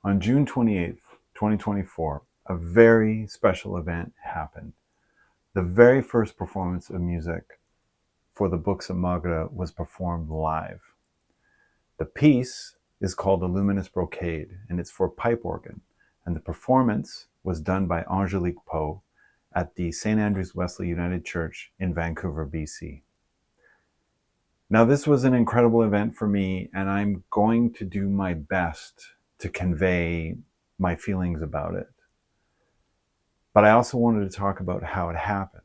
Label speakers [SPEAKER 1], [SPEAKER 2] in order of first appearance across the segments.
[SPEAKER 1] On June 28th, 2024, a very special event happened. The very first performance of music for the Books of Magra was performed live. The piece is called The Luminous Brocade, and it's for pipe organ. And the performance was done by Angelique Poe at the St. Andrews Wesley United Church in Vancouver, BC. Now, this was an incredible event for me, and I'm going to do my best to convey my feelings about it. But I also wanted to talk about how it happened.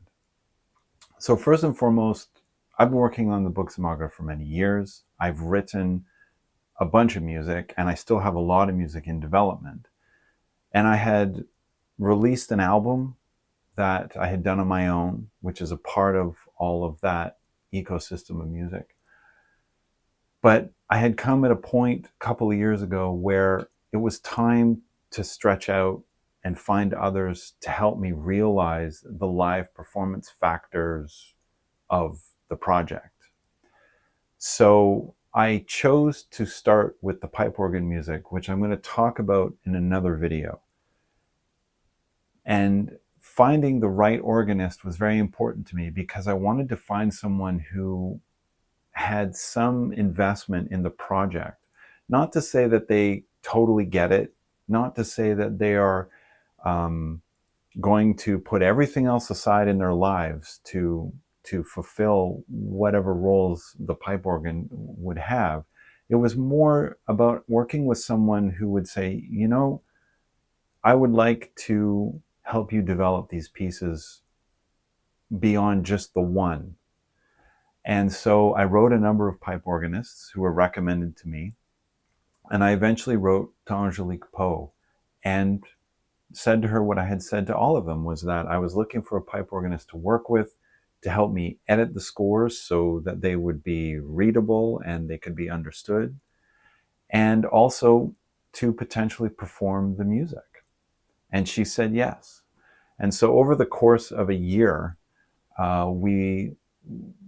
[SPEAKER 1] So first and foremost, I've been working on the Books of Magra for many years. I've written a bunch of music, and I still have a lot of music in development. And I had released an album that I had done on my own, which is a part of all of that ecosystem of music. But I had come at a point a couple of years ago where it was time to stretch out and find others to help me realize the live performance factors of the project. So I chose to start with the pipe organ music, which I'm going to talk about in another video. And finding the right organist was very important to me because I wanted to find someone who had some investment in the project. Not to say that they totally get it, not to say that they are going to put everything else aside in their lives to fulfill whatever roles the pipe organ would have. It was more about working with someone who would say, you know, I would like to help you develop these pieces beyond just the one. And so I wrote a number of pipe organists who were recommended to me. And I eventually wrote to Angelique Poe and said to her what I had said to all of them, was that I was looking for a pipe organist to work with, to help me edit the scores so that they would be readable and they could be understood, and also to potentially perform the music. And she said yes. And so over the course of a year, we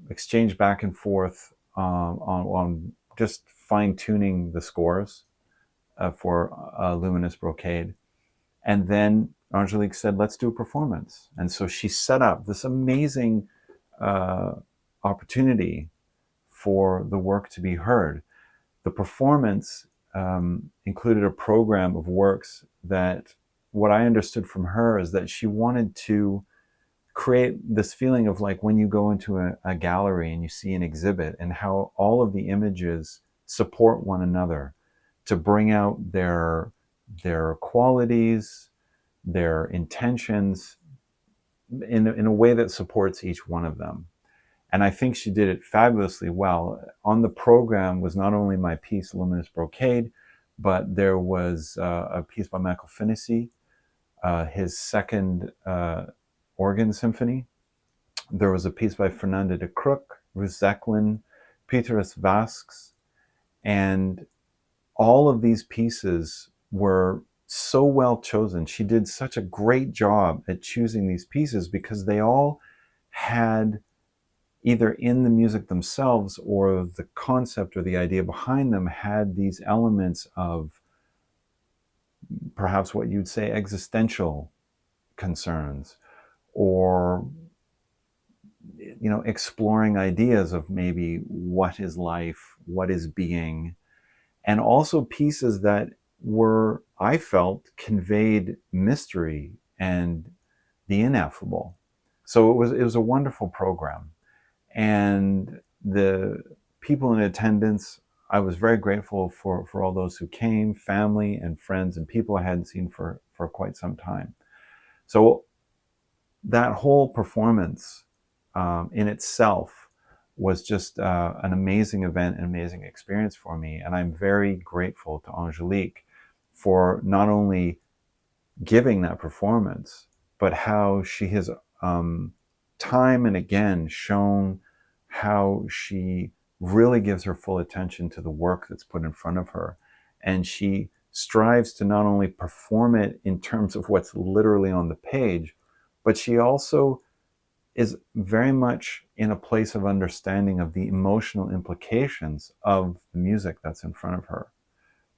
[SPEAKER 1] exchanged back and forth on just fine-tuning the scores for Luminous Brocade. And then Angelique said, let's do a performance. And so she set up this amazing opportunity for the work to be heard. The performance included a program of works that, what I understood from her is that she wanted to create this feeling of like when you go into a gallery and you see an exhibit, and how all of the images support one another to bring out their qualities, their intentions in a way that supports each one of them. And I think she did it fabulously well. On the program was not only my piece, Luminous Brocade, but there was a piece by Michael Finnessy, his second organ symphony. There was a piece by Fernanda de Crook, Ruth Zeklin, Petrus Vasks, and all of these pieces were so well chosen. She did such a great job at choosing these pieces because they all had, either in the music themselves or the concept or the idea behind them, had these elements of perhaps what you'd say existential concerns, or exploring ideas of maybe what is life, what is being, and also pieces that were, I felt, conveyed mystery and the ineffable. So it was a wonderful program. And the people in attendance, I was very grateful for all those who came, family and friends and people I hadn't seen for quite some time. So that whole performance in itself was just an amazing event, an amazing experience for me. And I'm very grateful to Angelique for not only giving that performance, but how she has time and again shown how she really gives her full attention to the work that's put in front of her. And she strives to not only perform it in terms of what's literally on the page, but she also is very much in a place of understanding of the emotional implications of the music that's in front of her.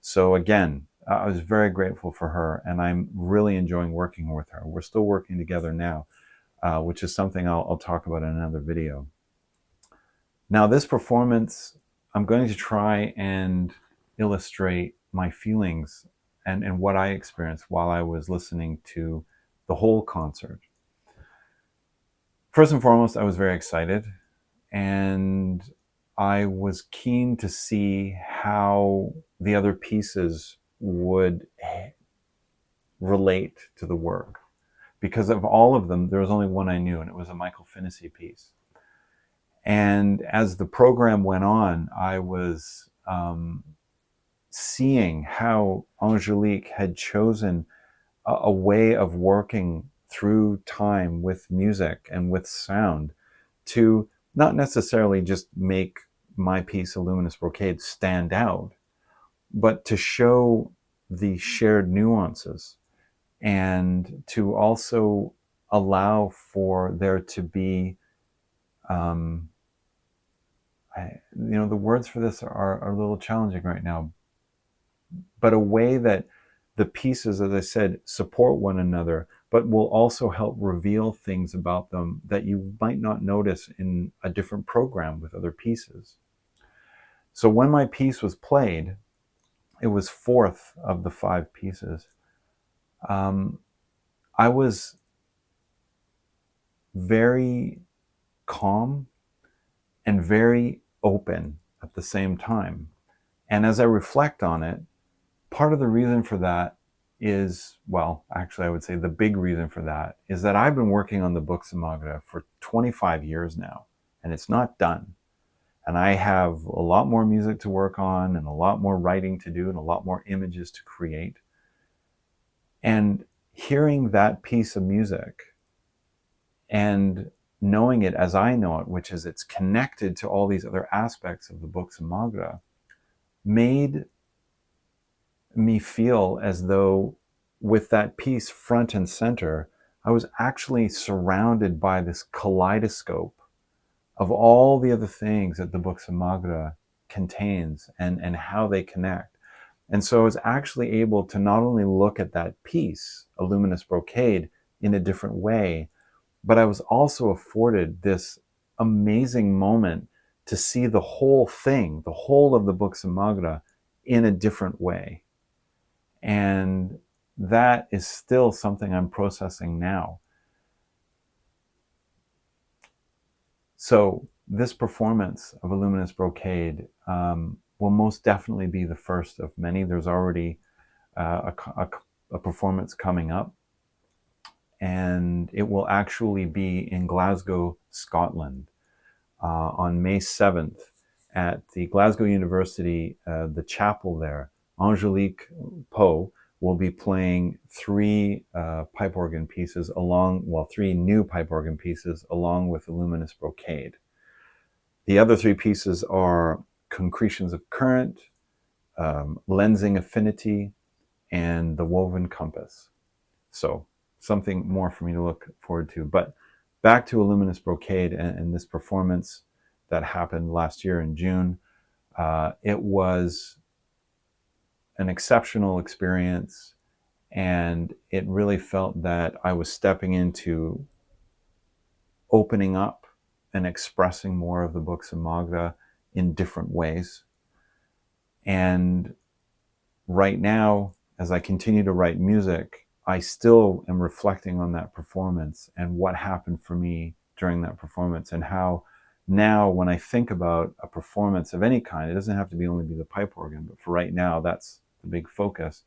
[SPEAKER 1] So again, I was very grateful for her, and I'm really enjoying working with her. We're still working together now, which is something I'll talk about in another video. Now, this performance, I'm going to try and illustrate my feelings and what I experienced while I was listening to the whole concert. First and foremost, I was very excited, and I was keen to see how the other pieces would relate to the work. Because of all of them, there was only one I knew, and it was a Michael Finnessy piece. And as the program went on, I was seeing how Angelique had chosen a way of working through time with music and with sound to not necessarily just make my piece, A Luminous Brocade, stand out, but to show the shared nuances and to also allow for there to be, the words for this are a little challenging right now, but a way that the pieces, as I said, support one another, but will also help reveal things about them that you might not notice in a different program with other pieces. So when my piece was played, it was fourth of the 5 pieces. I was very calm and very open at the same time. And as I reflect on it, part of the reason for that is, well, actually I would say the big reason for that is that I've been working on the book Samagra for 25 years now, and it's not done. And I have a lot more music to work on and a lot more writing to do and a lot more images to create. And hearing that piece of music and knowing it as I know it, which is it's connected to all these other aspects of the book Samagra, made me feel as though with that piece front and center, I was actually surrounded by this kaleidoscope of all the other things that the book Samagra contains and how they connect. And so I was actually able to not only look at that piece, A Luminous Brocade, in a different way, but I was also afforded this amazing moment to see the whole thing, the whole of the book Samagra, in a different way. And that is still something I'm processing now. So this performance of A Luminous Brocade will most definitely be the first of many. There's already a performance coming up, and it will actually be in Glasgow, Scotland, on May 7th at the Glasgow University, the chapel there. Angelique Poe will be playing 3 pipe organ pieces 3 new pipe organ pieces along with A Luminous Brocade. The other 3 pieces are Concretions of Current, Lensing Affinity, and The Woven Compass. So something more for me to look forward to. But back to A Luminous Brocade and this performance that happened last year in June. It was an exceptional experience, and it really felt that I was stepping into opening up and expressing more of the book Samagra in different ways. And right now, as I continue to write music, I still am reflecting on that performance and what happened for me during that performance, and how now when I think about a performance of any kind, it doesn't have to only be the pipe organ, but for right now, that's the big focus.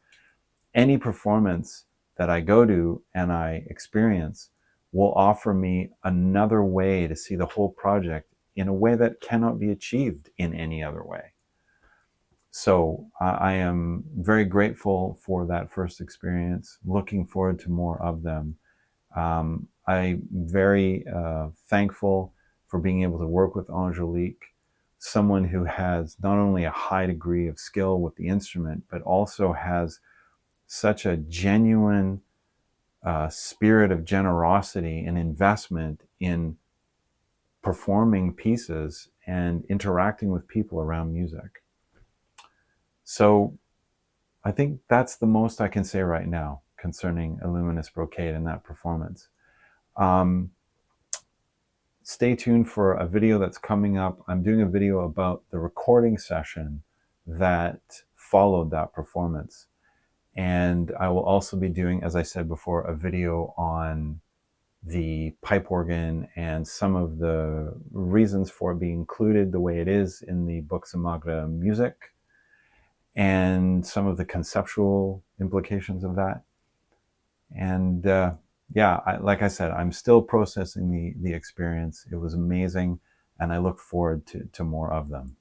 [SPEAKER 1] Any performance that I go to and I experience will offer me another way to see the whole project in a way that cannot be achieved in any other way. So I am very grateful for that first experience, looking forward to more of them. I'm very thankful for being able to work with Angelique, someone who has not only a high degree of skill with the instrument, but also has such a genuine spirit of generosity and investment in performing pieces and interacting with people around music. So I think that's the most I can say right now concerning Illuminous Brocade and that performance. Stay tuned for a video that's coming up. I'm doing a video about the recording session that followed that performance. And I will also be doing, as I said before, a video on the pipe organ and some of the reasons for it being included the way it is in the Books of Magra music, and some of the conceptual implications of that. And yeah, like I said, I'm still processing the experience. It was amazing, and I look forward to more of them.